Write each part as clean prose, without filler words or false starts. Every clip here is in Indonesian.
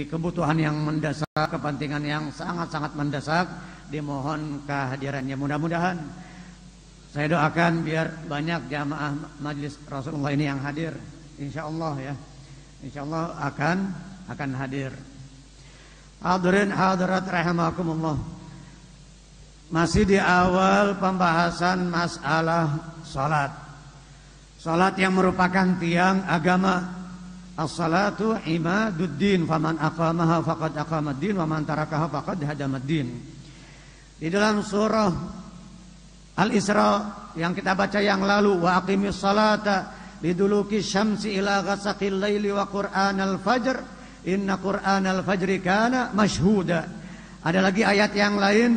kebutuhan yang mendesak, kepentingan yang sangat-sangat mendesak, dimohon kehadirannya. Mudah-mudahan saya doakan biar banyak jamaah majlis Rasulullah ini yang hadir, insyaallah ya. Insyaallah akan hadir. Hadirin hadirat rahimakumullah. Masih di awal pembahasan masalah salat. Salat yang merupakan tiang agama. As-salatu imaduddin, faman aqamaha faqad aqamaddin wa man tarakaha faqad hadamaddin. Di dalam surah Al-Isra yang kita baca yang lalu, wa aqimis salata liduluki syamsi ila ghasaqil laili wa qur'anal fajr inna qur'anal fajri kana mashhuda. Ada lagi ayat yang lain,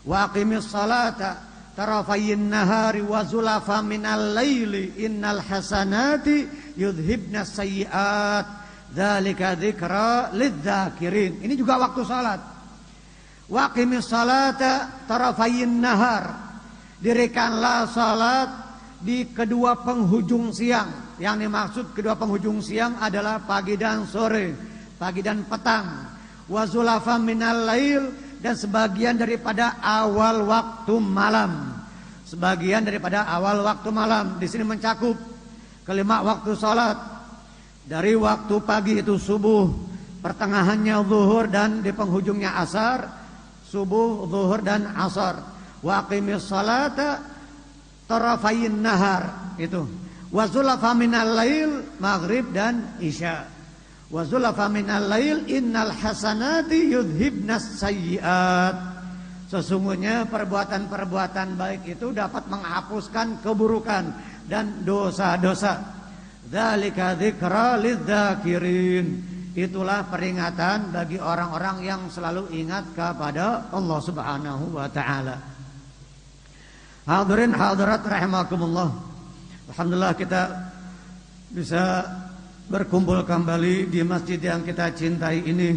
wa aqimis salata tarafayin nahari wa zulafa minal laili innal hasanati yudhibna sayyiat dzalika dzikra lidzakirin. Ini juga waktu salat. Wa aqimis salata tarafayin nahar, dirikanlah salat di kedua penghujung siang. Yang dimaksud kedua penghujung siang adalah pagi dan sore, pagi dan petang. Wa zulafa minal lail, dan sebagian daripada awal waktu malam. Sebagian daripada awal waktu malam. Di sini mencakup kelima waktu salat. Dari waktu pagi itu subuh, pertengahannya zuhur, dan di penghujungnya asar. Subuh, zuhur, dan asar. Wa aqimis salata tarafayin nahar, itu. Wa zulafa minal lail, maghrib dan isya. Wa zulafa minal lail innal hasanati yudhibnas sayyiat. Sesungguhnya perbuatan-perbuatan baik itu dapat menghapuskan keburukan dan dosa-dosa. Dzalika dzikra lidzakirin. Itulah peringatan bagi orang-orang yang selalu ingat kepada Allah Subhanahu wa taala. Hadirin hadirat rahimakumullah. Alhamdulillah kita bisa berkumpul kembali di masjid yang kita cintai ini,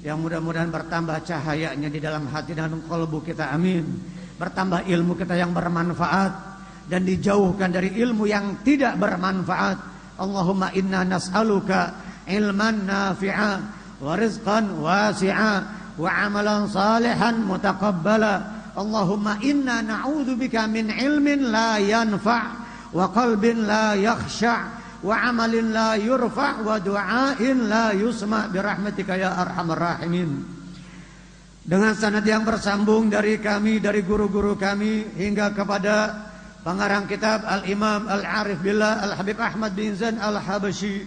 yang mudah-mudahan bertambah cahayanya di dalam hati dan qalbu kita, amin. Bertambah ilmu kita yang bermanfaat dan dijauhkan dari ilmu yang tidak bermanfaat. Allahumma inna nas'aluka ilman nafi'a wa rizqan wasi'a wa amalan salihan mutaqabbala. Allahumma inna na'udzubika min ilmin la yanfa' wa qalbin la yakhsha' wa amalin la yurfa' wa du'ain la yusma' birahmatika ya arhamar rahimin. Dengan sanad yang bersambung dari kami, dari guru-guru kami hingga kepada pengarang kitab Al-Imam Al-Arif Billah Al-Habib Ahmad bin Zain Al-Habasyi.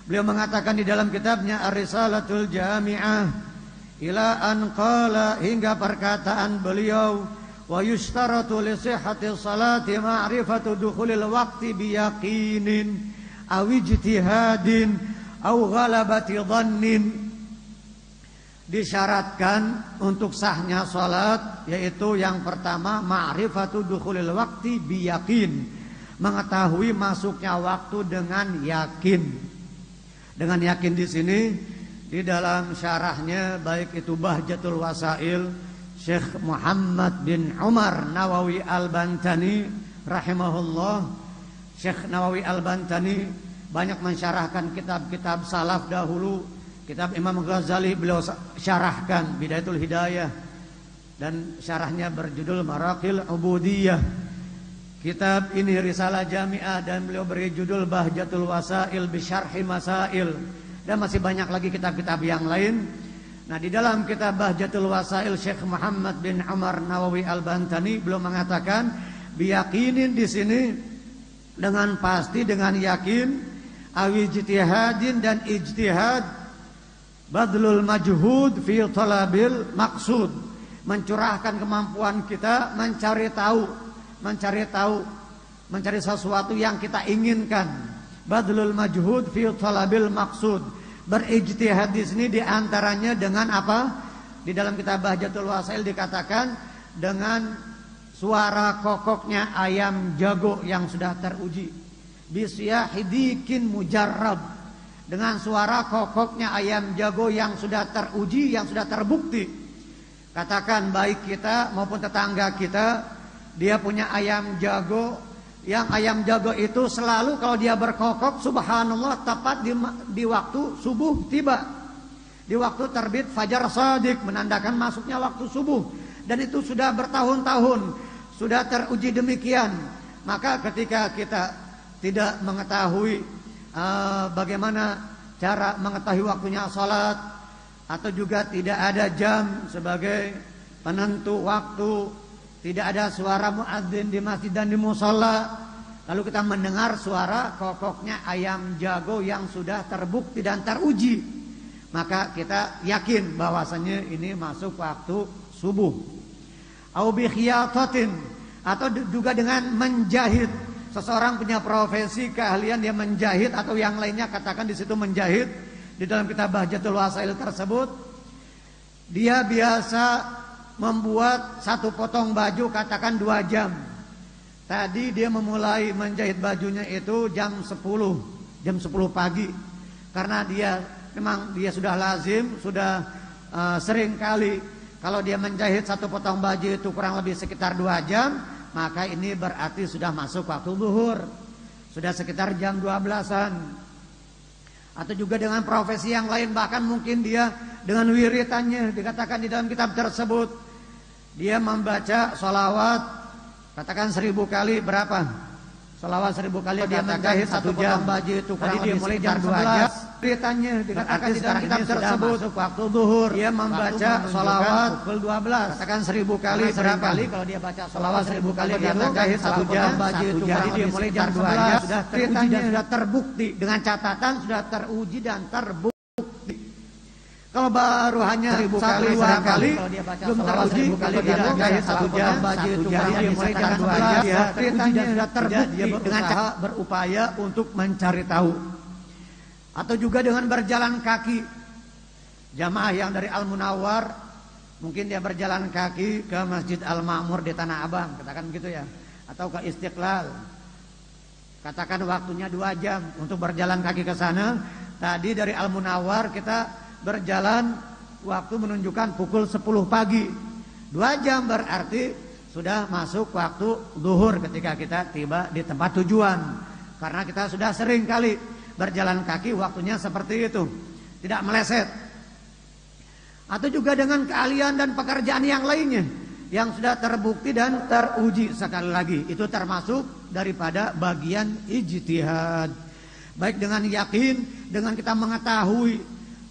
Beliau mengatakan di dalam kitabnya Ar-Risalatul Jami'ah ila an qala, hingga perkataan beliau, wa yushtaratu li sihhati salati ma'rifatu dukhulil waqti biyaqinin aw ijtihadin aw ghalabati dhannin. Disyaratkan untuk sahnya salat yaitu yang pertama ma'rifatu dukhulil waqti biyaqin, mengetahui masuknya waktu dengan yakin. Dengan yakin di sini di dalam syarahnya baik itu Bahjatul Wasail Syekh Muhammad bin Umar Nawawi Al-Bantani rahimahullah. Syekh Nawawi Al-Bantani banyak mensyarahkan kitab-kitab salaf dahulu. Kitab Imam Ghazali beliau syarahkan Bidayatul Hidayah, dan syarahnya berjudul Maraqil Ubudiyah. Kitab ini risalah jami'ah dan beliau beri judul Bahjatul Wasail bi Syarhi Masail, dan masih banyak lagi kitab-kitab yang lain. Nah, di dalam kitab Bahjatul Wasail Syekh Muhammad bin Umar Nawawi Al-Bantani beliau mengatakan biyaqinin di sini dengan pasti, dengan yakin, awi ijtihadin dan ijtihad, badlul majhud fi talabil maqsud, mencurahkan kemampuan kita mencari sesuatu yang kita inginkan. Badlul majhud fi talabil maqsud, berijtihad di sini diantaranya dengan apa? Di dalam kitab Bahjatul Wasail dikatakan dengan suara kokoknya ayam jago yang sudah teruji, bisyahidikin mujarrab, dengan suara kokoknya ayam jago yang sudah teruji, yang sudah terbukti. Katakan baik kita maupun tetangga kita, dia punya ayam jago, yang ayam jago itu selalu kalau dia berkokok subhanallah tepat di waktu subuh tiba. di waktu terbit fajar shadiq, menandakan masuknya waktu subuh. Dan itu sudah bertahun-tahun, sudah teruji demikian. Maka ketika kita tidak mengetahui bagaimana cara mengetahui waktunya salat, atau juga tidak ada jam sebagai penentu waktu, tidak ada suara muadzin di masjid dan di musholla, lalu kita mendengar suara kokoknya ayam jago yang sudah terbukti dan teruji, maka kita yakin bahwasanya ini masuk waktu subuh. Au bi khiyatatin, atau juga dengan menjahit. Seseorang punya profesi keahlian dia menjahit atau yang lainnya, katakan di situ menjahit. Di dalam kitab Bahjatul Wasail tersebut, dia biasa membuat satu potong baju katakan 2 jam. Tadi dia memulai menjahit bajunya itu jam 10 pagi. Karena memang dia sudah lazim, sudah sering kali kalau dia menjahit satu potong baju itu kurang lebih sekitar 2 jam, maka ini berarti sudah masuk waktu zuhur, sudah sekitar jam 12-an. Atau juga dengan profesi yang lain, bahkan mungkin dia dengan wiritannya, dikatakan di dalam kitab tersebut, dia membaca sholawat katakan 1000 kali berapa? Sholawat 1000 kali dia menjahit satu potong baju itu kurang lebih mulai jam 12. Beritanya dikatakan di dalam kitab tersebut waktu zuhur, dia membaca sholawat pukul 12. Katakan 1000 kali berapa? Kalau dia baca sholawat 1000 kali dia menjahit 1 jam baju itu, jadi dia mulai jam 12. Sudah teruji dan sudah terbukti, dengan catatan sudah teruji dan terbukti. Kalau baru hanya 1000 kali, 2 kali, belum teruji, kalau dia menjahit 1 jam baju itu, jadi dia mulai jam 12. Ceritanya sudah terbukti dengan cara berupaya untuk mencari tahu. Atau juga dengan berjalan kaki. Jamaah yang dari Al-Munawwar, mungkin dia berjalan kaki ke Masjid Al-Ma'mur di Tanah Abang, katakan begitu ya, atau ke Istiqlal. Katakan waktunya 2 jam untuk berjalan kaki ke sana. Tadi dari Al-Munawwar kita berjalan, waktu menunjukkan pukul 10 pagi. 2 jam berarti sudah masuk waktu zuhur ketika kita tiba di tempat tujuan. Karena kita sudah sering kali berjalan kaki, waktunya seperti itu, tidak meleset. Atau juga dengan keahlian dan pekerjaan yang lainnya yang sudah terbukti dan teruji. Sekali lagi, itu termasuk daripada bagian ijtihad. Baik dengan yakin, dengan kita mengetahui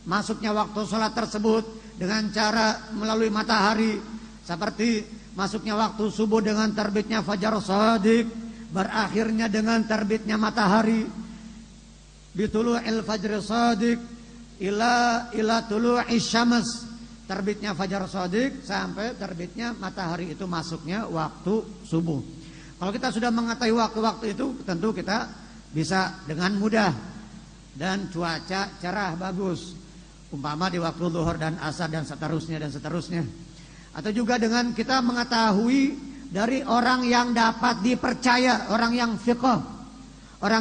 masuknya waktu sholat tersebut dengan cara melalui matahari, seperti masuknya waktu subuh dengan terbitnya fajar shadiq, berakhirnya dengan terbitnya matahari, bitulu'il fajr shadiq ila tulu'i syams, terbitnya fajar shadiq sampai terbitnya matahari, itu masuknya waktu subuh. Kalau kita sudah mengetahui waktu-waktu itu, tentu kita bisa dengan mudah, dan cuaca cerah bagus, umpama di waktu zuhur dan asar dan seterusnya. Atau juga dengan kita mengetahui dari orang yang dapat dipercaya, orang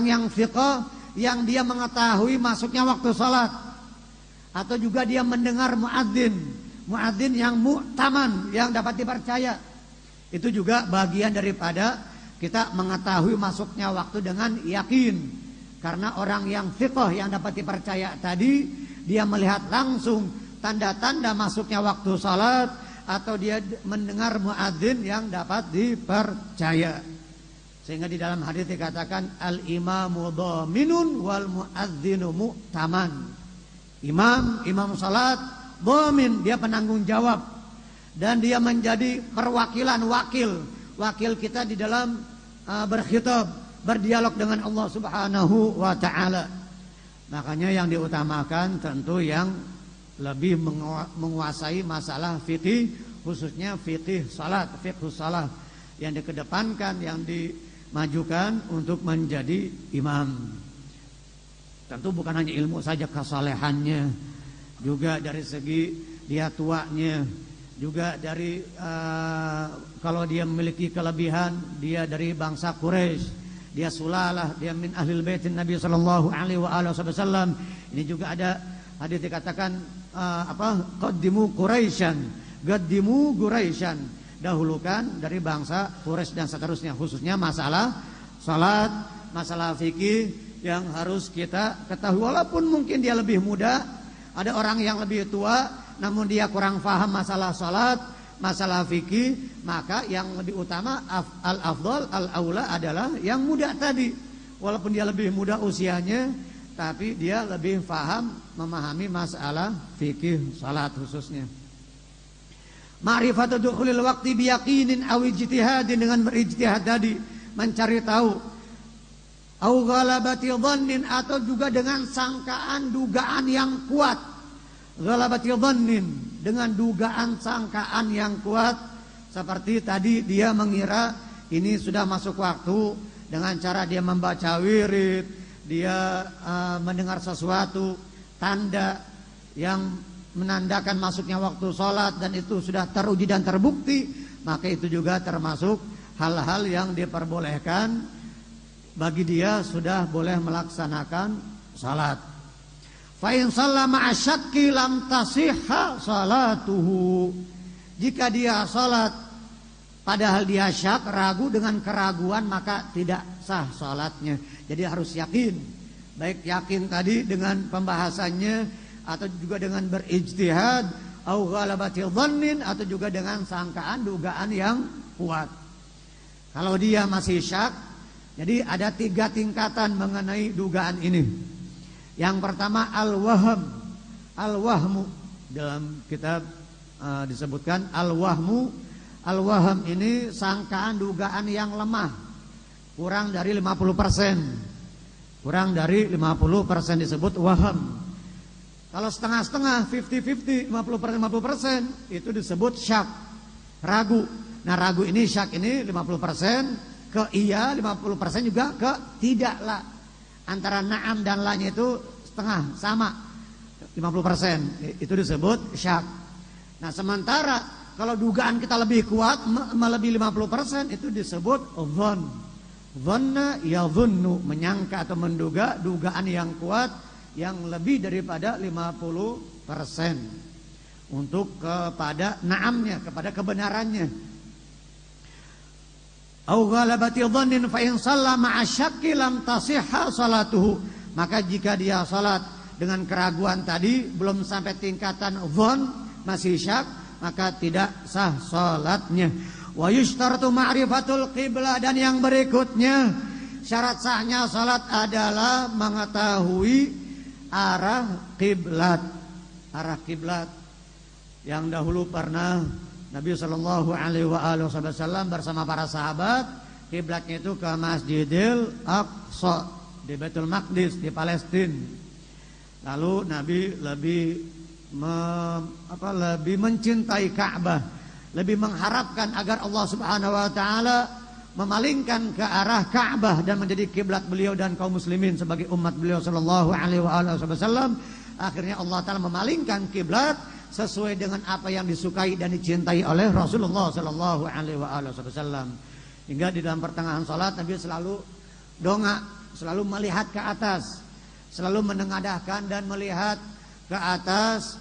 yang fiqh, yang dia mengetahui masuknya waktu salat. Atau juga dia mendengar muadzin yang mu'taman, yang dapat dipercaya. Itu juga bagian daripada kita mengetahui masuknya waktu dengan yakin. Karena orang yang fiqh, yang dapat dipercaya tadi, dia melihat langsung tanda-tanda masuknya waktu salat, atau dia mendengar muadzin yang dapat dipercaya. Sehingga di dalam hadis dikatakan al-imamu dhaminun wal muadzinu mu'taman. Imam salat dhamin, dia penanggung jawab, dan dia menjadi perwakilan, wakil kita di dalam berkhitab, berdialog dengan Allah Subhanahu wa taala. Makanya yang diutamakan tentu yang lebih menguasai masalah fikih, khususnya fikih salat, fiqhus salat, yang dikedepankan, yang dimajukan untuk menjadi imam. Tentu bukan hanya ilmu saja, kesalehannya juga dari segi dia tuanya, juga dari kalau dia memiliki kelebihan, dia dari bangsa Quraisy, dia sulalah, dia min ahlil baitin Nabi sallallahu alaihi wasallam. Ini juga ada hadis dikatakan qaddimu Quraisyan, dahulukan dari bangsa Quraisy dan seterusnya, khususnya masalah salat, masalah fikih yang harus kita ketahui. Walaupun mungkin dia lebih muda, ada orang yang lebih tua namun dia kurang paham masalah salat, masalah fikih, maka yang lebih utama al-afdal, al-aula adalah yang muda tadi. Walaupun dia lebih muda usianya, tapi dia lebih paham memahami masalah fikih salat khususnya. Ma'rifatu dukhulil waqti biyaqinin aw ijtihadin, dengan berijtihad tadi, mencari tahu. Au ghalabati dhannin, atau juga dengan sangkaan dugaan yang kuat. Ghalabati dhannin, dengan dugaan sangkaan yang kuat, seperti tadi dia mengira ini sudah masuk waktu dengan cara dia membaca wirid, dia mendengar sesuatu tanda yang menandakan masuknya waktu sholat, dan itu sudah teruji dan terbukti, maka itu juga termasuk hal-hal yang diperbolehkan bagi dia, sudah boleh melaksanakan salat. Fa in shalla ma'a syakki lam tasihha salatuhu. Jika dia salat padahal dia syak, ragu, dengan keraguan, maka tidak sah salatnya. Jadi harus yakin. Baik yakin tadi dengan pembahasannya, atau juga dengan berijtihad, au ghalabati dhannin, atau juga dengan sangkaan dugaan yang kuat. Kalau dia masih syak, jadi ada 3 tingkatan mengenai dugaan ini. Yang pertama al-wahm. Al-wahmu dalam kitab disebutkan al-wahmu. Al-wahm ini sangkaan dugaan yang lemah, kurang dari 50%. Kurang dari 50% disebut wahm. Kalau setengah-setengah, 50-50, 50% itu disebut syak, ragu. Nah, ragu ini, syak ini 50% ke iya, 50% juga ke tidaklah. Antara na'am dan la-nya itu setengah, sama 50%. Itu disebut syak. Nah, sementara kalau dugaan kita lebih kuat, melebihi 50%, itu disebut dhon. Dhanna yadhunnu, menyangka atau menduga, dugaan yang kuat yang lebih daripada 50% untuk kepada na'amnya, kepada kebenarannya. Au ghalabati dhannin fa in shalla ma'a syakki lam tasihha salatuhu. Maka jika dia salat dengan keraguan tadi, belum sampai tingkatan dhon, masih syak, maka tidak sah salatnya. Wa yushtaratu ma'rifatul qiblah, dan yang berikutnya syarat sahnya salat adalah mengetahui arah kiblat. Arah kiblat yang dahulu pernah Nabi sallallahu alaihi wasallam bersama para sahabat, kiblatnya itu ke Masjidil Aqsa di Baitul Maqdis di Palestina. Lalu Nabi lebih mencintai Ka'bah, lebih mengharapkan agar Allah Subhanahu wa taala memalingkan ke arah Ka'bah dan menjadi kiblat beliau dan kaum muslimin sebagai umat beliau sallallahu alaihi wasallam. Akhirnya Allah taala memalingkan kiblat sesuai dengan apa yang disukai dan dicintai oleh Rasulullah sallallahu alaihi wasallam. Hingga di dalam pertengahan salat Nabi selalu dongak, selalu melihat ke atas, selalu menengadahkan dan melihat ke atas.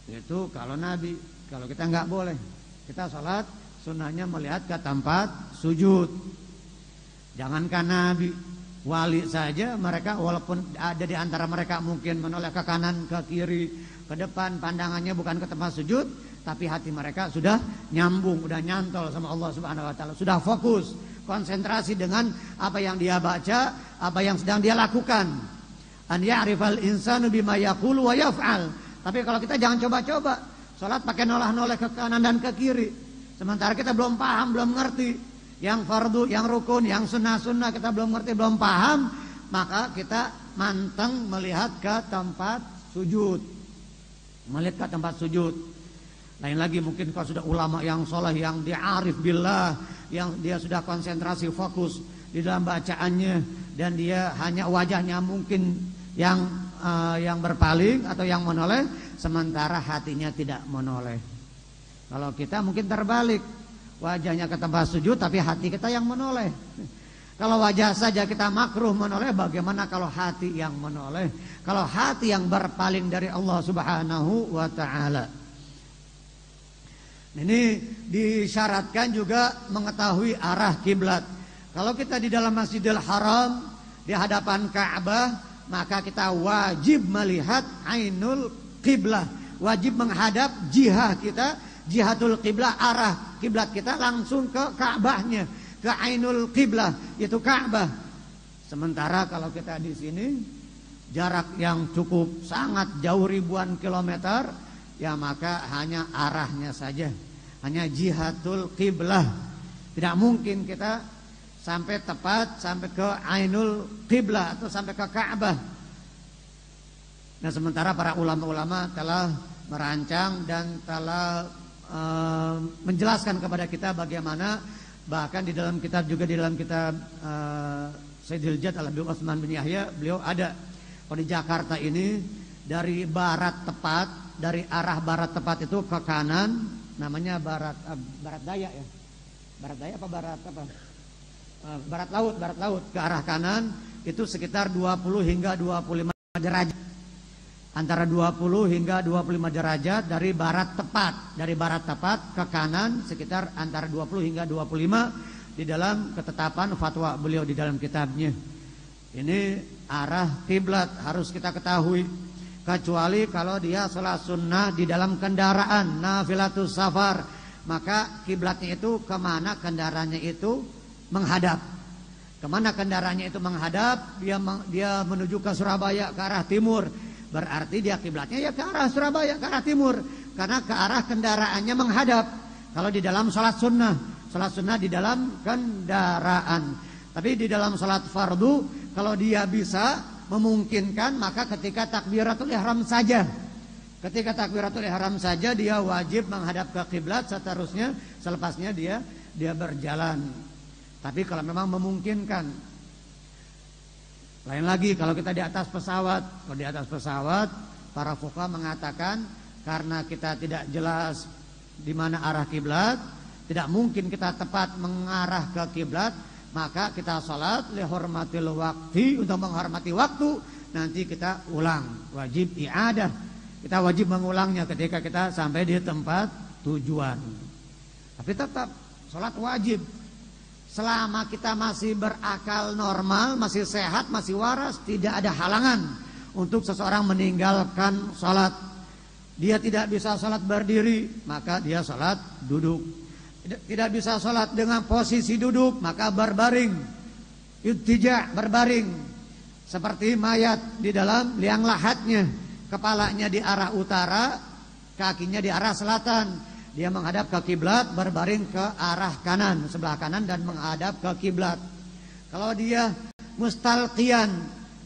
Itu kalau Nabi. Kalau kita enggak boleh. Kita salat sunnahnya melihat ke tempat sujud. Jangankan Nabi, wali saja mereka walaupun ada di antara mereka mungkin menoleh ke kanan, ke kiri, ke depan, pandangannya bukan ke tempat sujud, tapi hati mereka sudah nyambung, sudah nyantol sama Allah Subhanahu wa taala, sudah fokus, konsentrasi dengan apa yang dia baca, apa yang sedang dia lakukan. An ya'rifal insanu bima yaqulu wa yaf'al. Tapi kalau kita jangan coba-coba salat pakai noleh-noleh ke kanan dan ke kiri, sementara kita belum paham, belum ngerti yang fardu, yang rukun, yang sunnah-sunnah, kita belum ngerti, belum paham, maka kita manteng melihat ke tempat sujud. Melihat ke tempat sujud. Lain lagi mungkin kalau sudah ulama yang soleh, yang dia arif billah, yang dia sudah konsentrasi fokus di dalam bacaannya, dan dia hanya wajahnya mungkin yang berpaling atau yang menoleh, sementara hatinya tidak menoleh. Kalau kita mungkin terbalik, wajahnya ke tempat sujud tapi hati kita yang menoleh. Kalau wajah saja kita makruh menoleh, bagaimana kalau hati yang menoleh? Kalau hati yang berpaling dari Allah Subhanahu wa taala. Ini disyaratkan juga mengetahui arah kiblat. Kalau kita di dalam Masjidil Haram, di hadapan Ka'bah, maka kita wajib melihat ainul qiblah, wajib menghadap jihah kita, jihatul qiblah, arah kiblat kita langsung ke Ka'bahnya, ke ainul qiblah, itu Ka'bah. Sementara kalau kita di sini jarak yang cukup sangat jauh ribuan kilometer, ya maka hanya arahnya saja, hanya jihatul qiblah. Tidak mungkin kita sampai tepat sampai ke ainul qiblah atau sampai ke Ka'bah. Nah, sementara para ulama-ulama telah merancang dan telah menjelaskan kepada kita bagaimana, bahkan di dalam kitab juga, di dalam kitab Sayyidil Jad Al-Habib Utsman bin Yahya, beliau ada kalau di Jakarta ini dari barat tepat, dari arah barat tepat itu ke kanan namanya barat daya ya. Barat daya apa barat apa? Barat laut ke arah kanan itu sekitar 20 hingga 25 derajat. Antara 20 hingga 25 derajat dari barat tepat. Dari barat tepat ke kanan sekitar antara 20 hingga 25 di dalam ketetapan fatwa beliau di dalam kitabnya. Ini arah kiblat harus kita ketahui. Kecuali kalau dia salat sunnah di dalam kendaraan, nafilatus safar, maka kiblatnya itu kemana kendaraannya itu menghadap. Kemana kendaraannya itu menghadap, dia menuju ke Surabaya ke arah timur, berarti dia kiblatnya ya ke arah Surabaya, ke arah timur, karena ke arah kendaraannya menghadap. Kalau di dalam salat sunnah di dalam kendaraan. Tapi di dalam salat fardu, kalau dia bisa memungkinkan, maka ketika takbiratul ihram saja, dia wajib menghadap ke kiblat, seterusnya selepasnya dia berjalan. Tapi kalau memang memungkinkan, lain lagi kalau kita di atas pesawat. Kalau di atas pesawat, para fuqaha mengatakan karena kita tidak jelas di mana arah kiblat, tidak mungkin kita tepat mengarah ke kiblat, maka kita salat li hurmatil waqti, untuk menghormati waktu, nanti kita ulang, wajib i'adah. Kita wajib mengulangnya ketika kita sampai di tempat tujuan. Tapi tetap salat wajib. Selama kita masih berakal normal, masih sehat, masih waras, tidak ada halangan untuk seseorang meninggalkan salat. Dia tidak bisa salat berdiri, maka dia salat duduk. Tidak bisa salat dengan posisi duduk, maka berbaring. Ittija', berbaring. Seperti mayat di dalam liang lahatnya. Kepalanya di arah utara, kakinya di arah selatan. Dia menghadap ke kiblat, berbaring ke arah kanan, sebelah kanan, dan menghadap ke kiblat. Kalau dia mustalqiyan,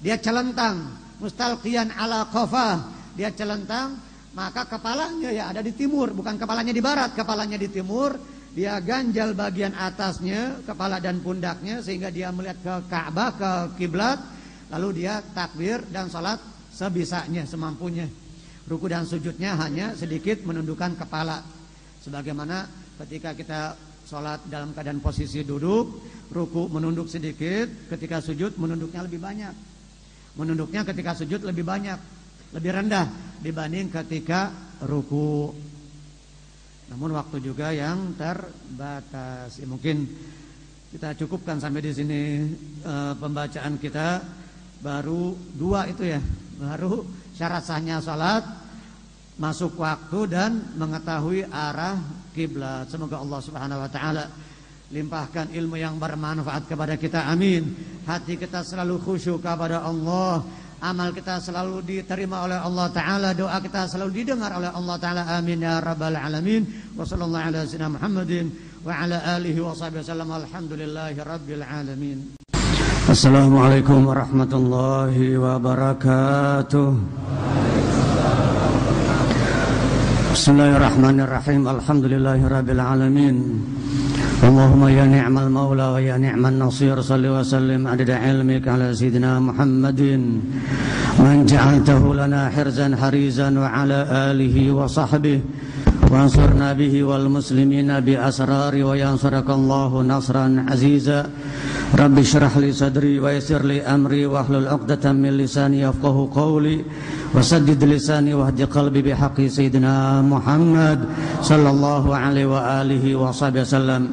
dia celentang, mustalqiyan ala qafah, dia celentang, maka kepalanya ya ada di timur, bukan kepalanya di barat, kepalanya di timur. Dia ganjal bagian atasnya, kepala dan pundaknya, sehingga dia melihat ke Ka'bah, ke kiblat. Lalu dia takbir dan salat sebisanya, semampunya. Ruku dan sujudnya hanya sedikit menundukkan kepala. Sebagaimana ketika kita sholat dalam keadaan posisi duduk, ruku menunduk sedikit, ketika sujud menunduknya lebih banyak. Menunduknya ketika sujud lebih banyak, lebih rendah dibanding ketika ruku. Namun waktu juga yang terbatas. Ya, mungkin kita cukupkan sampai di sini pembacaan kita. Baru 2 itu ya, baru syarat sahnya sholat, masuk waktu, dan mengetahui arah kiblat. Semoga Allah Subhanahu wa taala limpahkan ilmu yang bermanfaat kepada kita, amin. Hati kita selalu khusyuk kepada Allah, amal kita selalu diterima oleh Allah taala, doa kita selalu didengar oleh Allah taala, amin ya rabbal alamin. Wa sallallahu ala sayyidina Muhammadin wa ala alihi wa sahbihi wasallam. Alhamdulillahi rabbil alamin. Assalamualaikum warahmatullahi wabarakatuh. Bismillahirrahmanirrahim. Alhamdulillahirabbil alamin. Allahumma ya ni'mal maula wa ya ni'man nasir. Shalli wa sallim adada ilmika ala sayyidina Muhammadin man ja'altahu lana hirzan harizan wa ala alihi wa sahbihi wa ansurna bihi wal muslimina bi asrari wa yansurakallahu nasran aziza. Rabbi syrah li sadri wa yassir li amri wa hlul 'uqdatam min lisani yafqahu qawli wa saddid lisani wahdi qalbi bihaqqi sayyidina Muhammad sallallahu alaihi wa alihi wa sahbihi wasallam.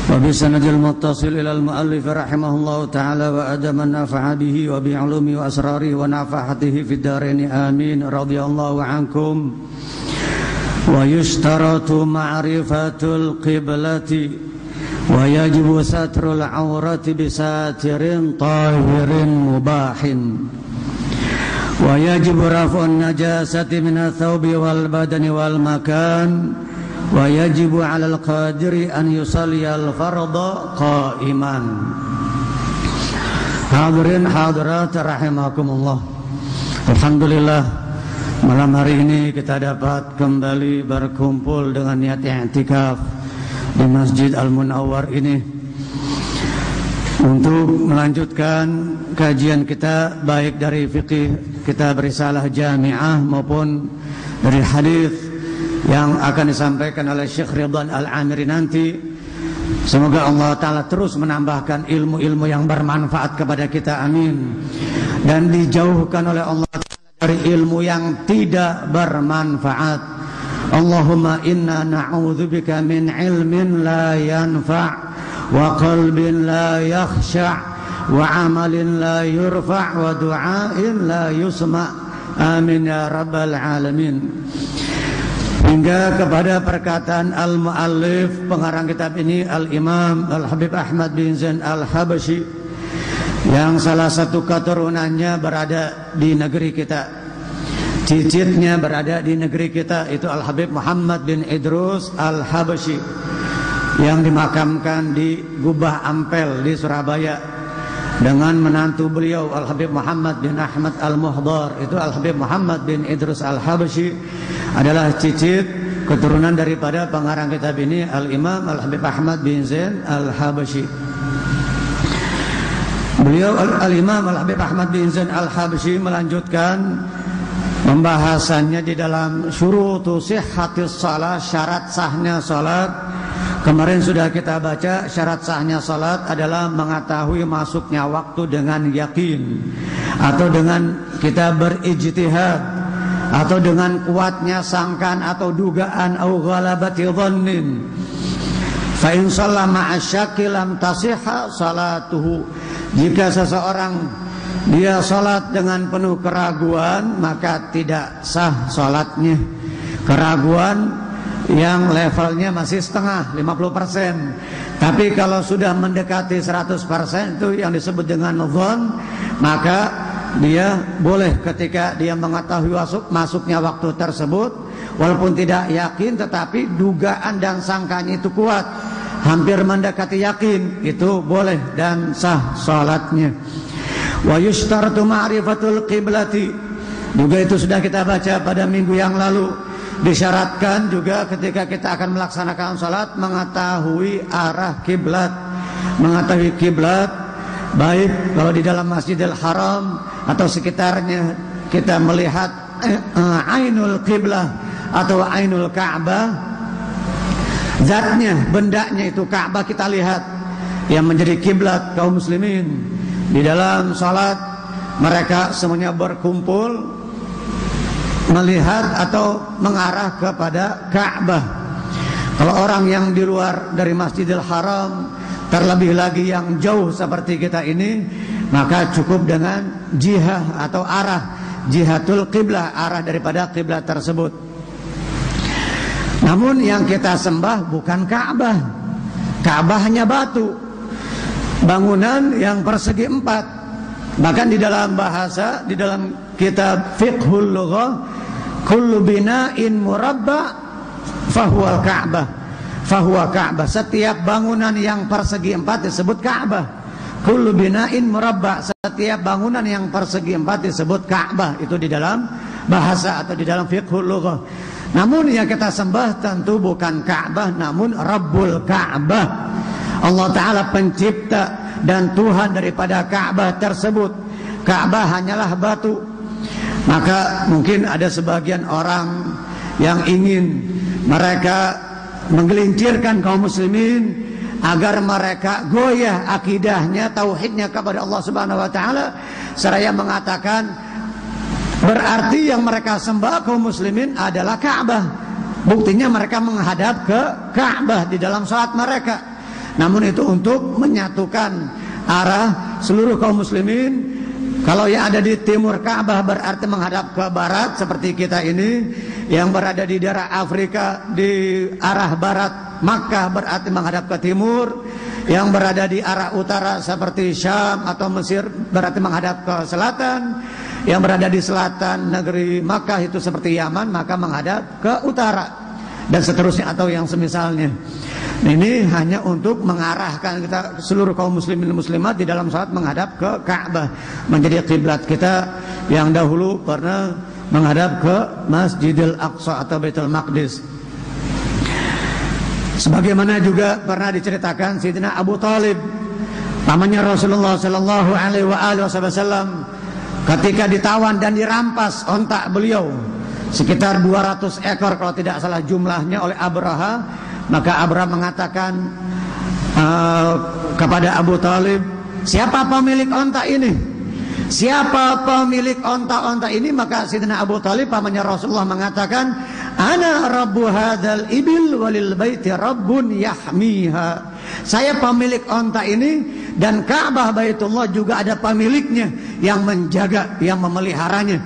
Wa وبسند المتصل إلى المؤلف رحمه الله تعالى وأدم النافع به وبعلومه وأسراره ونفحته في الدارين آمين رضي الله عنكم. ويشترط معرفة القبلة ويجب ستر العورة بساتر طاهر مباح ويجب رفع النجاسة من الثوب والبدن والمكان ويجب على القادر أن يصلي الفرض قائما. Hadirin hadirat rahimakumullah. Alhamdulillah, malam hari ini kita dapat kembali berkumpul dengan niat i'tikaf di Masjid Al-Munawwar ini untuk melanjutkan kajian kita baik dari fikih kitab Risalah Jami'ah maupun dari hadis yang akan disampaikan oleh Syekh Ridwan Al-Amiri nanti. Semoga Allah Ta'ala terus menambahkan ilmu-ilmu yang bermanfaat kepada kita, amin. Dan dijauhkan oleh Allah Ta'ala dari ilmu yang tidak bermanfaat. Allahumma inna na'udzubika min ilmin la yanfa' wa qalbin la yakhsha' wa amalin la yurfa' wa du'ain la yusma'. Amin ya rabbal alamin. Hingga kepada perkataan al-muallif pengarang kitab ini, Al-Imam Al-Habib Ahmad bin Zain Al-Habsyi, yang salah satu keturunannya berada di negeri kita, cicitnya berada di negeri kita, itu Al-Habib Muhammad bin Idrus Al-Habsyi, yang dimakamkan di Gubah Ampel di Surabaya, dengan menantu beliau Al-Habib Muhammad bin Ahmad Al-Muhdar. Itu Al-Habib Muhammad bin Idrus Al-Habsyi adalah cicit keturunan daripada pengarang kitab ini, Al-Imam Al-Habib Ahmad bin Zain Al-Habsyi. Beliau Al-Imam Al-Habib Ahmad bin Zain Al-Habsyi melanjutkan pembahasannya di dalam syurutu sihhatis shalah, syarat sahnya salat. Kemarin sudah kita baca, syarat sahnya salat adalah mengetahui masuknya waktu dengan yakin, atau dengan kita berijtihad, atau dengan kuatnya sangkaan atau dugaan, au ghalabati dhannin. Fa in shalla ma'a syakki lam tasihha salatuhu. Jika seseorang dia salat dengan penuh keraguan, maka tidak sah salatnya. Keraguan yang levelnya masih setengah, 50%. Tapi kalau sudah mendekati 100%, itu yang disebut dengan dhon, maka dia boleh ketika dia mengetahui masuknya waktu tersebut, walaupun tidak yakin, tetapi dugaan dan sangkanya itu kuat, hampir mendekati yakin, itu boleh dan sah salatnya. Wa yushtaratu ma'rifatul qiblati, juga itu sudah kita baca pada minggu yang lalu. Disyaratkan juga ketika kita akan melaksanakan salat mengetahui arah kiblat, mengetahui kiblat, baik kalau di dalam Masjidil Haram atau sekitarnya kita melihat ainul qiblah atau ainul Ka'bah, zatnya, bendanya itu Ka'bah kita lihat, yang menjadi kiblat kaum muslimin. Di dalam salat mereka semuanya berkumpul melihat atau mengarah kepada Ka'bah. Kalau orang yang di luar dari Masjidil Haram, terlebih lagi yang jauh seperti kita ini, maka cukup dengan jihah atau arah, jihatul qiblah, arah daripada qiblat tersebut. Namun yang kita sembah bukan Ka'bah. Ka'bah hanya batu, bangunan yang persegi 4. Bahkan di dalam bahasa, di dalam kitab Fiqhul Lughah, kullu bina'in murabba fahuwal Ka'bah, fahuwa Ka'bah. Setiap bangunan yang persegi 4 disebut Ka'bah. Kullu bina'in murabba, setiap bangunan yang persegi 4 disebut Ka'bah. Itu di dalam bahasa atau di dalam Fiqhul Lughah. Namun yang kita sembah tentu bukan Ka'bah, namun Rabbul Ka'bah, Allah Ta'ala pencipta dan Tuhan daripada Ka'bah tersebut. Ka'bah hanyalah batu. Maka mungkin ada sebagian orang yang ingin mereka menggelincirkan kaum muslimin agar mereka goyah akidahnya, tauhidnya kepada Allah Subhanahu wa taala, seraya mengatakan berarti yang mereka sembah kaum muslimin adalah Ka'bah. Buktinya mereka menghadap ke Ka'bah di dalam salat mereka. namun itu untuk menyatukan arah seluruh kaum muslimin. Kalau yang ada di timur Ka'bah berarti menghadap ke barat seperti kita ini, yang berada di daerah Afrika di arah barat Makkah berarti menghadap ke timur, yang berada di arah utara seperti Syam atau Mesir berarti menghadap ke selatan, yang berada di selatan negeri Makkah itu seperti Yaman maka menghadap ke utara, dan seterusnya atau yang semisalnya. Ini hanya untuk mengarahkan kita seluruh kaum muslimin muslimat di dalam salat menghadap ke Ka'bah, menjadi kiblat kita yang dahulu pernah menghadap ke Masjidil Aqsa atau Baitul Maqdis. Sebagaimana juga pernah diceritakan Sayyidina Abu Talib, pamannya Rasulullah sallallahu alaihi wasallam, ketika ditawan dan dirampas onta beliau sekitar 200 ekor kalau tidak salah jumlahnya oleh Abraha, maka Abraha mengatakan kepada Abu Talib, siapa pemilik onta ini? Siapa pemilik onta-onta ini? Maka Sayyidina Abu Talib pamannya Rasulullah mengatakan, ana rabbu hadzal ibil walil baiti rabbun yahmiha. Saya pemilik onta ini dan Ka'bah Baitullah juga ada pemiliknya yang menjaga, yang memeliharanya.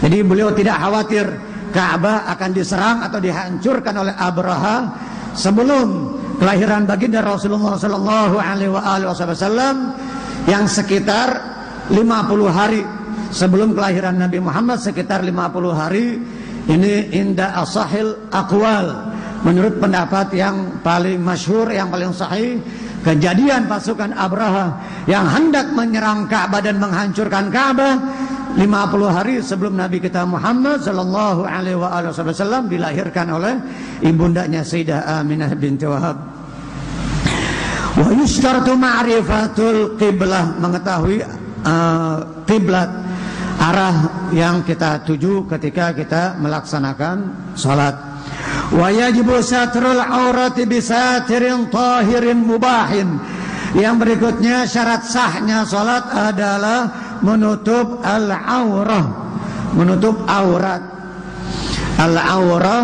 Jadi beliau tidak khawatir Ka'bah akan diserang atau dihancurkan oleh Abraha sebelum kelahiran baginda Rasulullah sallallahu alaihi wasallam, yang sekitar 50 hari sebelum kelahiran Nabi Muhammad, sekitar 50 hari. Ini inda asahil aqwal, menurut pendapat yang paling masyhur, yang paling sahih, kejadian pasukan Abraha yang hendak menyerang Ka'bah dan menghancurkan Ka'bah 50 hari sebelum Nabi kita Muhammad sallallahu alaihi wasallam dilahirkan oleh ibundanya Sayyidah Aminah binti Wahab. Wa yushtaratu ma'rifatul qiblah, mengetahui qiblat, arah yang kita tuju ketika kita melaksanakan salat. Wa yajibu satrul aurati bisatirin tahirin mubahin. Yang berikutnya syarat sahnya salat adalah menutup al-aurah, menutup aurat. Al-aurah,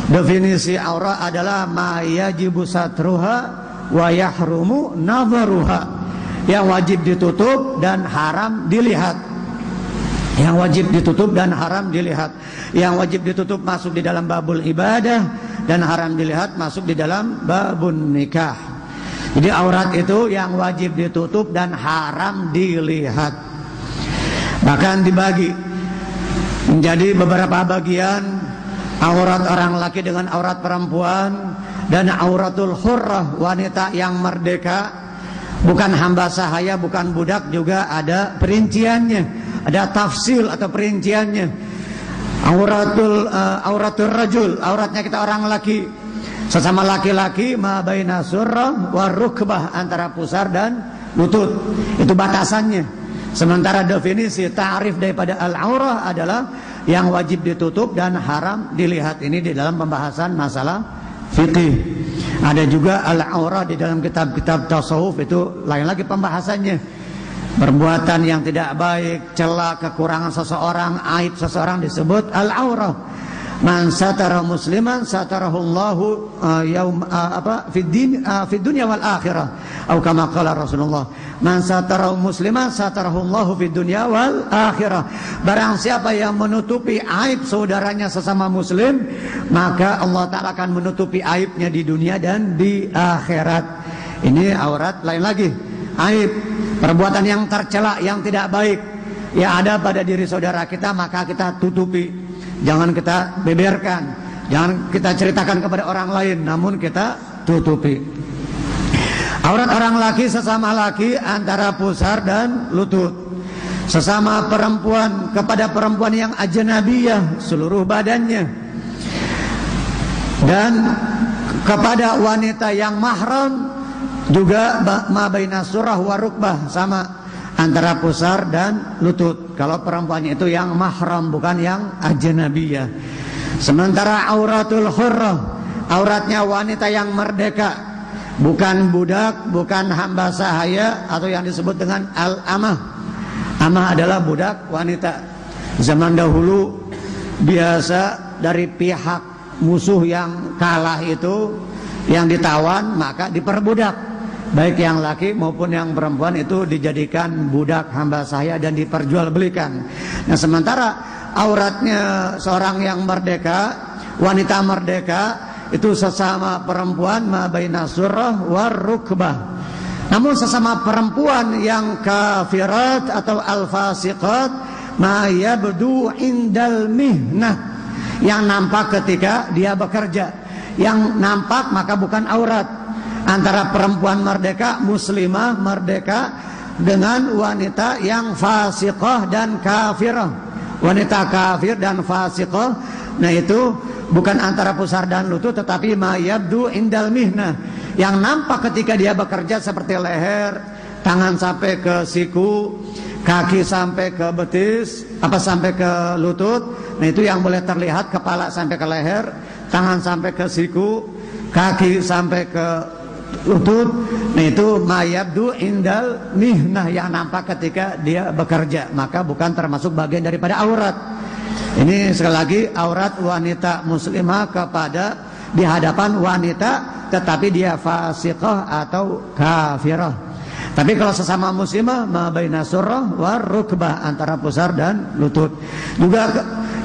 definisi aurah adalah ma yajibu satruha wa yahrumu nadharuha, yang wajib ditutup dan haram dilihat. Yang wajib ditutup dan haram dilihat. Yang wajib ditutup masuk di dalam babul ibadah, dan haram dilihat masuk di dalam babun nikah. Jadi aurat itu yang wajib ditutup dan haram dilihat. Bahkan dibagi menjadi beberapa bagian, aurat orang laki dengan aurat perempuan, dan auratul hurrah, wanita yang merdeka, bukan hamba sahaya, bukan budak, juga ada perinciannya, ada tafsil atau perinciannya. Auratul rajul, auratnya kita orang laki, sesama laki-laki, ma baina surrah wa rukbah, antara pusar dan lutut, itu batasannya. Sementara definisi ta'rif daripada al-aurah adalah yang wajib ditutup dan haram dilihat. Ini di dalam pembahasan masalah fikih. Ada juga al-aurah di dalam kitab-kitab tasawuf, itu lain lagi pembahasannya. Perbuatan yang tidak baik, celah, kekurangan seseorang, aib seseorang disebut al-aurah. Man satara musliman satarahullahu fid dunya wal akhirah, atau kama qala Rasulullah, man satara musliman satarahullahu fid dunya wal akhirah. Barang siapa yang menutupi aib saudaranya sesama muslim, maka Allah Ta'ala akan menutupi aibnya di dunia dan di akhirat. Ini aurat lain lagi. Aib, perbuatan yang tercela, yang tidak baik yang ada pada diri saudara kita, maka kita tutupi. Jangan kita beberkan, jangan kita ceritakan kepada orang lain, namun kita tutupi. Aurat orang laki sesama laki antara pusar dan lutut. Sesama perempuan kepada perempuan yang ajnabiyah, seluruh badannya. Dan kepada wanita yang mahram juga ma baina surah wa rukbah, sama antara pusar dan lutut. Kalau perempuannya itu yang mahram, bukan yang ajnabiyah. Sementara auratul hurrah, auratnya wanita yang merdeka, bukan budak, bukan hamba sahaya, atau yang disebut dengan al-amah. Amah adalah budak wanita. Zaman dahulu biasa dari pihak musuh yang kalah itu yang ditawan maka diperbudak, baik yang laki maupun yang perempuan itu dijadikan budak hamba saya dan diperjualbelikan. Nah, sementara auratnya seorang yang merdeka, wanita merdeka itu sesama perempuan ma baina surrah war rukbah. Namun sesama perempuan yang kafirat atau al-fasiqat ma yabdu indal mihnah, yang nampak ketika dia bekerja. Yang nampak maka bukan aurat. Antara perempuan merdeka, muslimah merdeka dengan wanita yang fasiqah dan kafirah. Wanita kafir dan fasiqah, nah itu bukan antara pusar dan lutut, tetapi ma yabdu indal mihnah, yang nampak ketika dia bekerja seperti leher, tangan sampai ke siku, kaki sampai ke betis, sampai ke lutut. Nah itu yang boleh terlihat, kepala sampai ke leher, tangan sampai ke siku, kaki sampai ke lutut. Nah itu mayabdu indal mihnah, yang nampak ketika dia bekerja, maka bukan termasuk bagian daripada aurat. Ini sekali lagi aurat wanita muslimah kepada di hadapan wanita, tetapi dia fasiqah atau kafirah. Tapi kalau sesama muslimah ma baina surrah war rukbah, antara pusar dan lutut. Juga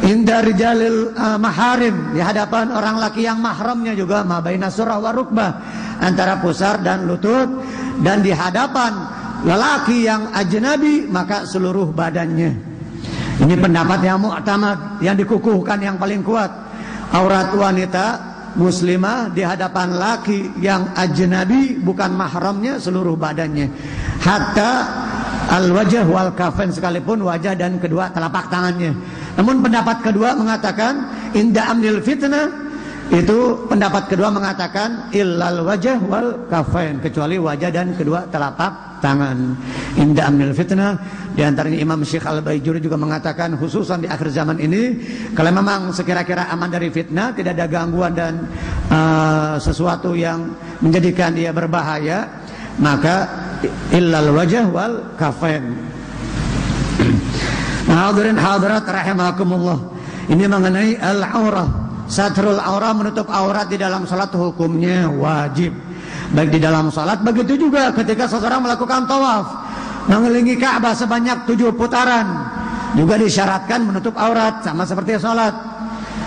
inda rijalil maharim, di hadapan orang laki yang mahramnya juga ma baina surrah war rukbah, antara pusar dan lutut. Dan di hadapan lelaki yang ajnabi maka seluruh badannya. Ini pendapat yang mu'tamad, yang dikukuhkan, yang paling kuat. Aurat wanita muslimah di hadapan laki yang ajnabi bukan mahramnya seluruh badannya, hatta al-wajah wal kafain, sekalipun wajah dan kedua telapak tangannya. Namun pendapat kedua mengatakan inda amnil fitnah, itu pendapat kedua mengatakan illal wajah wal kafain, kecuali wajah dan kedua telapak tangan. Inda amnil fitnah, di antaranya Imam Syekh Al-Baijuri juga mengatakan, khususan di akhir zaman ini, kalau memang sekira-kira aman dari fitnah, tidak ada gangguan dan sesuatu yang menjadikan dia berbahaya, maka illal wajah wal kafain. Nah, hadirin hadirat rahimakumullah, ini mengenai al-aurah. Satrul aurah, menutup aurat di dalam salat hukumnya wajib. Baik di dalam salat, begitu juga ketika seseorang melakukan tawaf, mengelilingi Ka'bah sebanyak 7 putaran, juga disyaratkan menutup aurat, sama seperti salat.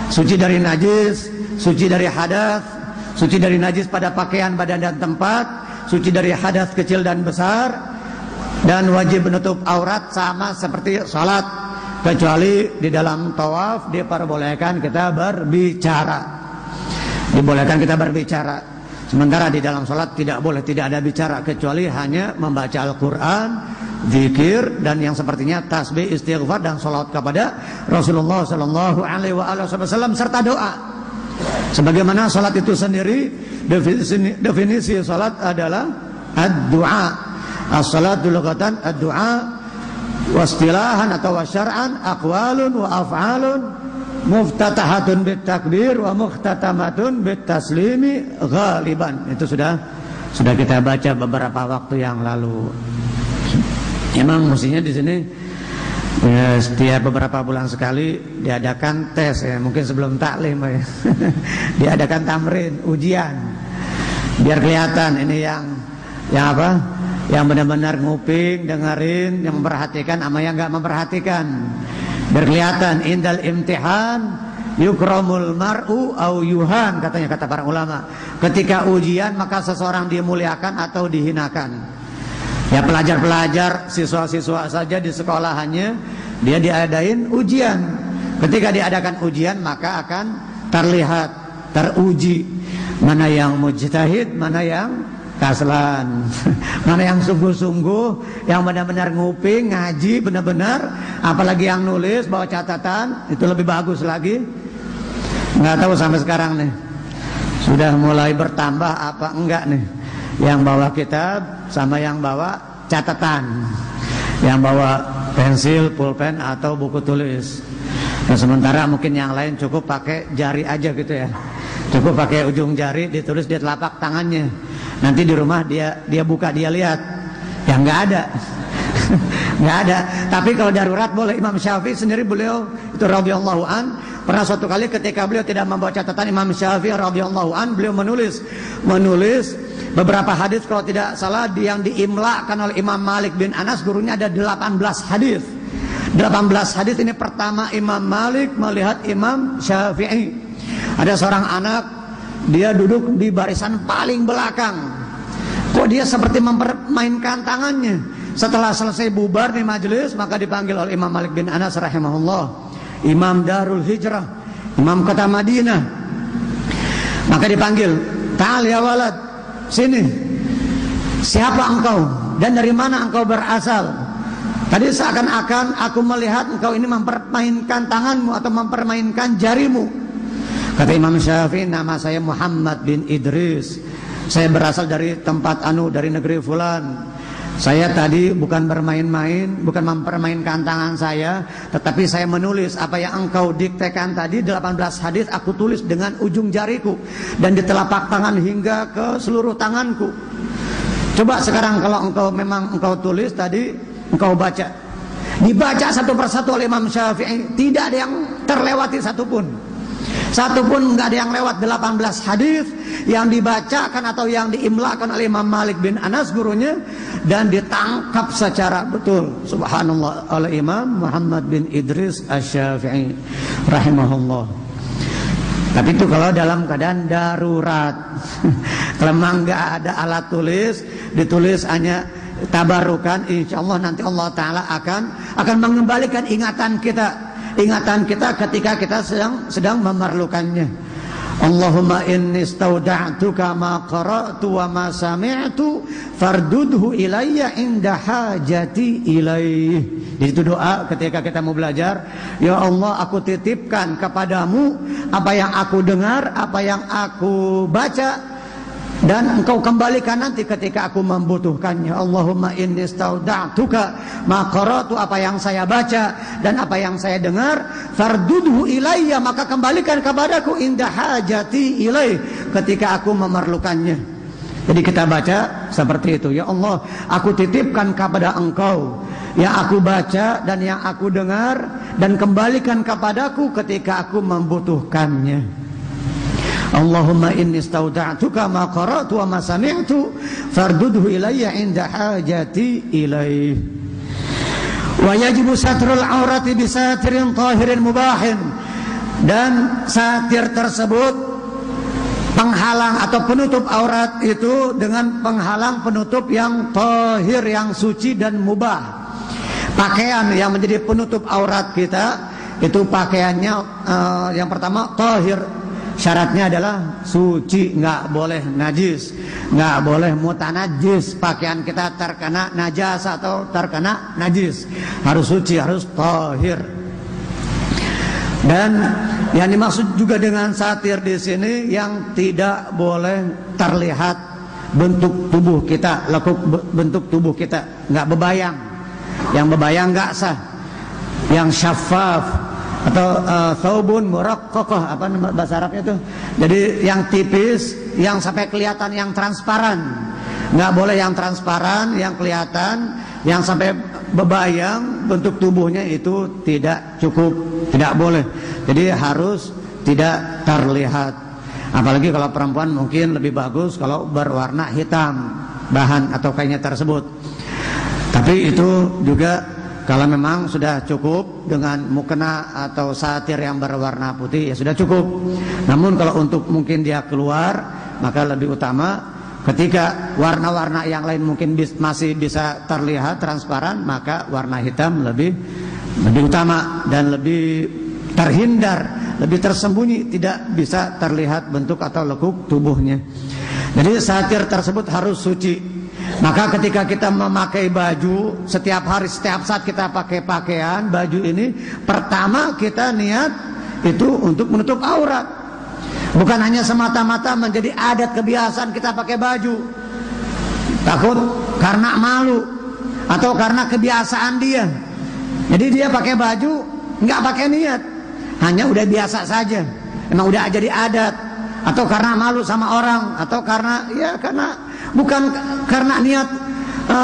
Suci dari najis, suci dari hadas, suci dari najis pada pakaian, badan dan tempat, suci dari hadas kecil dan besar, dan wajib menutup aurat sama seperti salat, kecuali di dalam tawaf diperbolehkan kita berbicara. Dibolehkan kita berbicara. Sementara di dalam salat tidak boleh, tidak ada bicara, kecuali hanya membaca Al-Quran, zikir, dan yang sepertinya tasbih, istighfar, dan salawat kepada Rasulullah Sallallahu Alaihi Wasallam serta doa. Sebagaimana salat itu sendiri, definisi salat adalah ad-du'a. As-salatu lughatan ad-du'a, wastilahan atau wasyar'an aqwalun wa af'alun muftatahatun bit takbir wa mukhtatamatun bit taslimi ghaliban. Itu sudah kita baca beberapa waktu yang lalu. Emang mestinya di sini ya, setiap beberapa bulan sekali diadakan tes ya, mungkin sebelum taklim ya. Diadakan tamrin, ujian, biar kelihatan ini yang apa, yang benar-benar nguping, dengerin, yang memperhatikan sama yang nggak memperhatikan. Berkelihatan indal imtihan yukramul mar'u au yuhan, katanya kata para ulama. Ketika ujian maka seseorang dimuliakan atau dihinakan. Ya, pelajar-pelajar, siswa-siswa saja di sekolahannya dia diadain ujian. Ketika diadakan ujian maka akan terlihat, teruji mana yang mujtahid, mana yang kaslan, mana yang sungguh-sungguh, yang benar-benar nguping, ngaji benar-benar, apalagi yang nulis bawa catatan, itu lebih bagus lagi. Nggak tahu sampai sekarang nih sudah mulai bertambah apa enggak nih yang bawa kitab sama yang bawa catatan, yang bawa pensil, pulpen atau buku tulis. Nah, sementara mungkin yang lain cukup pakai jari aja gitu ya, cukup pakai ujung jari ditulis di telapak tangannya. Nanti di rumah dia buka, dia lihat, ya nggak ada. Nggak ada. Tapi kalau darurat boleh. Imam Syafi'i sendiri beliau itu radhiyallahu an Pernah suatu kali ketika beliau tidak membawa catatan Imam Syafi'i radhiyallahu an, beliau menulis beberapa hadis, kalau tidak salah yang diimlakan oleh Imam Malik bin Anas, gurunya ada 18 hadis. 18 hadis ini pertama Imam Malik melihat Imam Syafi'i. Ada seorang anak, dia duduk di barisan paling belakang. Kok dia seperti mempermainkan tangannya? Setelah selesai bubar di majelis, maka dipanggil oleh Imam Malik bin Anas rahimahullah, Imam Darul Hijrah, Imam kota Madinah. Maka dipanggil, "Ta'al ya walad, sini. Siapa engkau dan dari mana engkau berasal? Tadi seakan-akan aku melihat engkau ini mempermainkan tanganmu atau mempermainkan jarimu." Kata Imam Syafi'i, "Nama saya Muhammad bin Idris. Saya berasal dari tempat dari negeri fulan. Saya tadi bukan bermain-main, bukan mempermainkan tangan saya, tetapi saya menulis apa yang engkau diktekan tadi, 18 hadis aku tulis dengan ujung jariku dan di telapak tangan hingga ke seluruh tanganku. Coba sekarang kalau engkau tulis tadi, engkau baca. Dibaca satu persatu oleh Imam Syafi'i, tidak ada yang terlewati satupun. Satupun nggak ada yang lewat. 18 hadis yang dibacakan atau yang diimlakan oleh Imam Malik bin Anas gurunya dan ditangkap secara betul, subhanallah, oleh Imam Muhammad bin Idris Asy-Syafi'i rahimahullah. Tapi itu kalau dalam keadaan darurat. Kalau memang nggak ada alat tulis, ditulis hanya tabarukan, insyaallah nanti Allah Ta'ala akan mengembalikan ingatan kita ketika kita sedang memerlukannya. Allahumma inni stauda'tuka ma qara'tu wa ma sami'tu fardudhu ilayya inda hajati ilaih. Di situ doa ketika kita mau belajar, ya Allah, aku titipkan kepadamu apa yang aku dengar, apa yang aku baca, dan engkau kembalikan nanti ketika aku membutuhkannya. Allahumma inni stauda'tuka ma qara'tu, apa yang saya baca dan apa yang saya dengar, fardudhu ilayya, maka kembalikan kepadaku inda hajati ilaih, ketika aku memerlukannya. Jadi kita baca seperti itu, ya Allah, aku titipkan kepada engkau yang aku baca dan yang aku dengar, dan kembalikan kepadaku ketika aku membutuhkannya. Allahumma inni stauda'tuka ma qara'tu wa ma sami'tu fardudhu ilayya inda hajati ilaih. Wa yajibu satrul aurati bisatirin tahirin mubahin. Dan satir tersebut, penghalang atau penutup aurat itu dengan penghalang penutup yang tahir, yang suci dan mubah. Pakaian yang menjadi penutup aurat kita itu pakaiannya yang pertama tahir. Syaratnya adalah suci, nggak boleh najis, nggak boleh mutanajis. Pakaian kita terkena najas atau terkena najis, harus suci, harus tahir. Dan yang dimaksud juga dengan satir di sini, yang tidak boleh terlihat bentuk tubuh kita, lekuk bentuk tubuh kita, nggak bebayang. Yang bebayang nggak sah. Yang syafaf atau thawbun muraqqaqah, apa bahasa Arabnya itu? Jadi yang tipis, yang sampai kelihatan, yang transparan. Nggak boleh yang transparan, yang kelihatan, yang sampai bebayang bentuk tubuhnya, itu tidak cukup, tidak boleh. Jadi harus tidak terlihat. Apalagi kalau perempuan mungkin lebih bagus kalau berwarna hitam bahan atau kainnya tersebut. Tapi itu juga kalau memang sudah cukup dengan mukena atau satir yang berwarna putih, ya sudah cukup. Namun kalau untuk mungkin dia keluar, maka lebih utama ketika warna-warna yang lain mungkin masih bisa terlihat transparan, maka warna hitam lebih utama dan lebih terhindar, lebih tersembunyi, tidak bisa terlihat bentuk atau lekuk tubuhnya. Jadi satir tersebut harus suci. Maka ketika kita memakai baju, setiap hari, setiap saat kita pakai pakaian, baju ini, pertama kita niat itu untuk menutup aurat. Bukan hanya semata-mata menjadi adat kebiasaan kita pakai baju, takut karena malu atau karena kebiasaan dia. Jadi dia pakai baju nggak pakai niat, hanya udah biasa saja, emang udah jadi adat, atau karena malu sama orang, atau karena bukan karena niat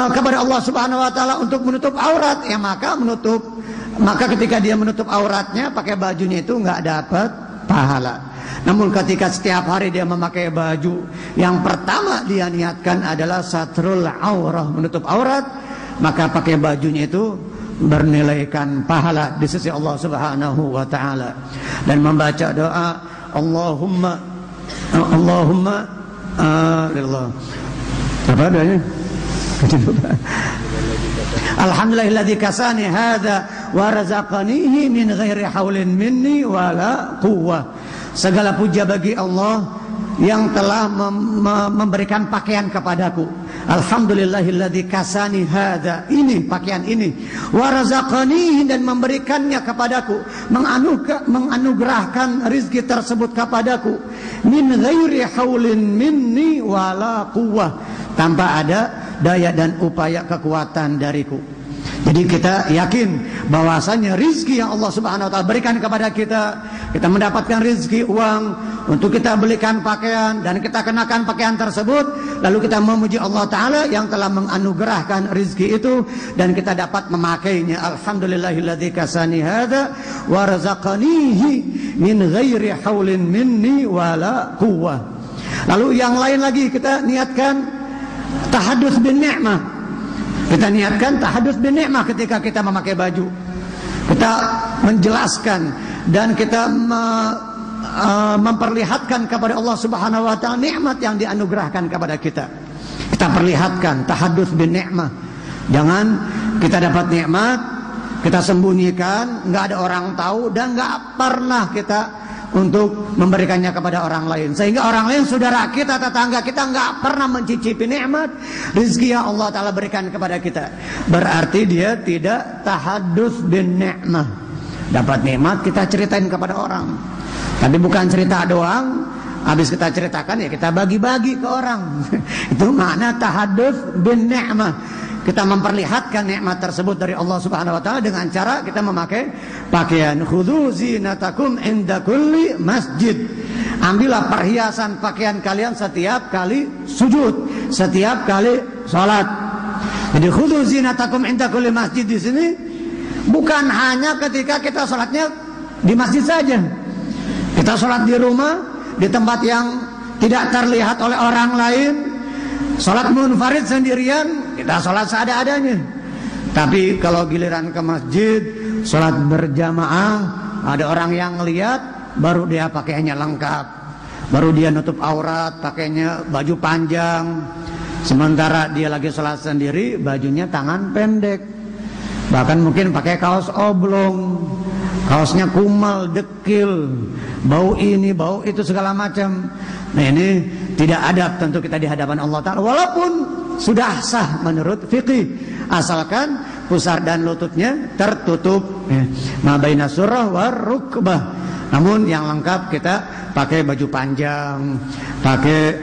kepada Allah Subhanahu wa taala untuk menutup aurat, ya maka menutup maka ketika dia menutup auratnya pakai bajunya itu nggak dapat pahala. Namun ketika setiap hari dia memakai baju, yang pertama dia niatkan adalah satrul aurah, menutup aurat, maka pakai bajunya itu bernilaikan pahala di sisi Allah Subhanahu wa taala. Dan membaca doa Allahumma apa doanya? Alhamdulillahilladzi kasani hadza wa razaqanihi min ghairi haulin minni wala quwwah. Segala puja bagi Allah yang telah memberikan pakaian kepadaku. Alhamdulillahilladzi kasani hadza, ini pakaian ini, wa razaqanihi, dan memberikannya kepadaku, menganugerahkan rizki tersebut kepadaku, min ghairi haulin minni wala quwwah, tanpa ada daya dan upaya kekuatan dariku. Jadi kita yakin bahwasanya rizki yang Allah Subhanahu wa taala berikan kepada kita, kita mendapatkan rizki uang untuk kita belikan pakaian dan kita kenakan pakaian tersebut, lalu kita memuji Allah taala yang telah menganugerahkan rizki itu dan kita dapat memakainya. Alhamdulillahilladzi kasani hadza wa razaqanihi min ghairi haulin minni wala quwwah. Lalu yang lain lagi kita niatkan tahadduts bin ni'mah. Kita niatkan tahadduts bin ni'mah ketika kita memakai baju. Kita menjelaskan dan kita memperlihatkan kepada Allah Subhanahu wa taala nikmat yang dianugerahkan kepada kita. Kita perlihatkan tahadduts bin ni'mah. Jangan kita dapat nikmat, kita sembunyikan, nggak ada orang tahu dan nggak pernah kita untuk memberikannya kepada orang lain, sehingga orang lain, saudara kita, tetangga kita, nggak pernah mencicipi nikmat rezeki yang Allah taala berikan kepada kita. Berarti dia tidak tahadduts bin ni'mah. Dapat nikmat kita ceritain kepada orang, tapi bukan cerita doang, habis kita ceritakan ya kita bagi-bagi ke orang. Itu makna tahadduts bin ni'mah. Kita memperlihatkan nikmat tersebut dari Allah Subhanahu wa taala dengan cara kita memakai pakaian. Khudzu zinatakum inda kulli masjid. Ambillah perhiasan pakaian kalian setiap kali sujud, setiap kali salat. Jadi khudzu zinatakum inda kulli masjid di sini bukan hanya ketika kita salatnya di masjid saja. Kita salat di rumah, di tempat yang tidak terlihat oleh orang lain. Salat munfarid sendirian, kita salat seadanya. Tapi kalau giliran ke masjid, salat berjamaah, ada orang yang lihat, baru dia pakaiannya lengkap, baru dia nutup aurat, pakainya baju panjang. Sementara dia lagi salat sendiri, bajunya tangan pendek, bahkan mungkin pakai kaos oblong, kaosnya kumal, dekil, bau ini, bau itu, segala macam. Nah ini tidak adab tentu kita di hadapan Allah Ta'ala, walaupun sudah sah menurut fikih, asalkan pusar dan lututnya tertutup, ma baina surrah war rukbah. Namun yang lengkap kita pakai baju panjang, pakai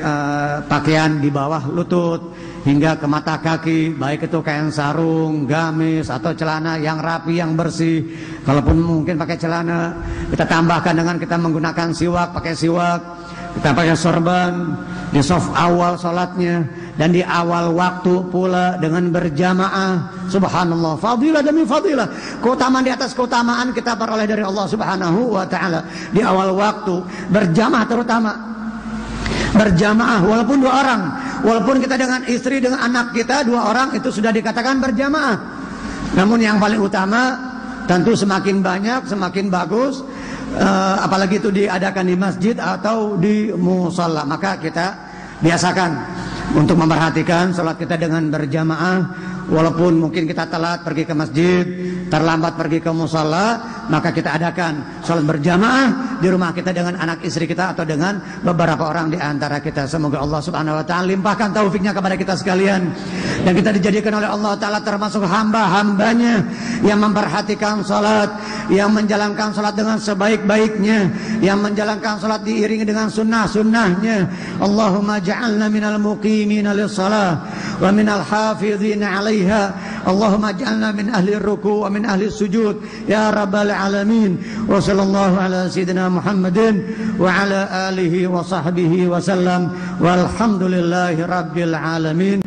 pakaian di bawah lutut hingga ke mata kaki, baik itu kain sarung, gamis atau celana yang rapi, yang bersih. Kalaupun mungkin pakai celana, kita tambahkan dengan kita menggunakan siwak, pakai siwak. Kita pakai sorban di soft awal salatnya dan di awal waktu pula dengan berjamaah. Subhanallah, fadilah demi fadilah, keutamaan di atas keutamaan kita peroleh dari Allah Subhanahu wa taala. Di awal waktu berjamaah, terutama berjamaah walaupun 2 orang, walaupun kita dengan istri, dengan anak kita 2 orang, itu sudah dikatakan berjamaah. Namun yang paling utama tentu semakin banyak semakin bagus. Apalagi itu diadakan di masjid atau di musalla, maka kita biasakan untuk memperhatikan salat kita dengan berjamaah. Walaupun mungkin kita telat pergi ke masjid, terlambat pergi ke musalla, maka kita adakan salat berjamaah di rumah kita dengan anak istri kita atau dengan beberapa orang di antara kita. Semoga Allah Subhanahu wa taala limpahkan taufiknya kepada kita sekalian, dan kita dijadikan oleh Allah taala termasuk hamba-hambanya yang memperhatikan salat, yang menjalankan salat dengan sebaik-baiknya, yang menjalankan salat diiringi dengan sunnah-sunnahnya. Allahumma ja'alna minal muqimina lis-shalah wa minal hafizina 'alaiha. Allahumma ja'alna min ahli ruku' wa min ahli sujud ya rabbal alamin. Wa sallallahu ala sayyidina Muhammadin wa ala alihi wa sahbihi wa sallam walhamdulillahi rabbil alamin.